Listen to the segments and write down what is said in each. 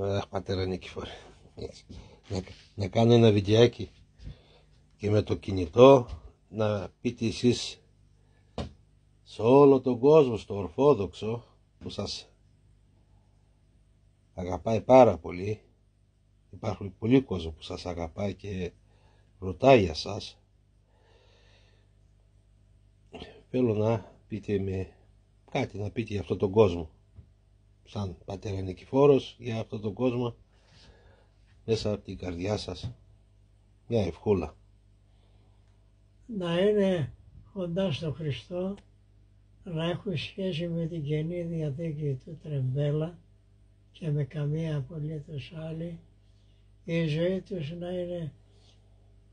Αχ, πατέρα Νικηφόρε. Να κάνω ένα βιντεάκι και με το κινητό να πείτε εσείς σε όλο τον κόσμο, στο Ορθόδοξο, που σας αγαπάει πάρα πολύ. Υπάρχουν πολλοί κόσμο που σας αγαπάει και ρωτάει για σας. Θέλω να πείτε με κάτι, να πείτε για αυτόν τον κόσμο, σαν πατέρα Νικηφόρος, για αυτόν τον κόσμο, μέσα από την καρδιά σας, μια ευχούλα. Να είναι κοντά στο Χριστό, να έχουν σχέση με την Καινή Διαθήκη του Τρεμπέλα και με καμία απολύτως άλλη, η ζωή τους να είναι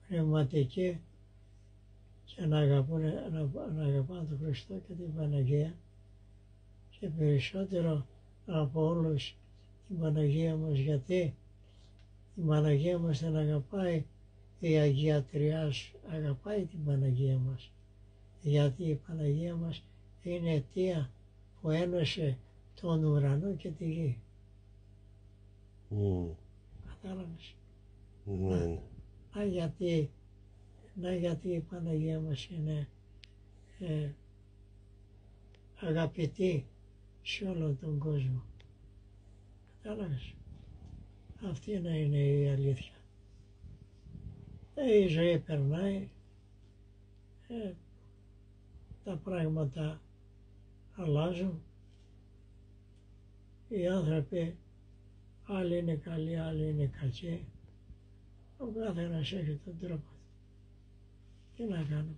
πνευματική και να αγαπάνε τον Χριστό και την Παναγία, και περισσότερο από όλους την Παναγία μας, γιατί η Παναγία μας την αγαπάει, η Αγία Τριάς αγαπάει την Παναγία μας, γιατί η Παναγία μας είναι αιτία που ένωσε τον ουρανό και τη γη. Κατάλαβες? Ναι. Γιατί η Παναγία μας είναι αγαπητή σε όλο τον κόσμο. Κατάλαβες? Αυτή να είναι η αλήθεια. Η ζωή περνάει, τα πράγματα αλλάζουν, οι άνθρωποι άλλοι είναι καλοί, άλλοι είναι κακοί, ο καθένας έχει τον τρόπο του. Τι να κάνουμε.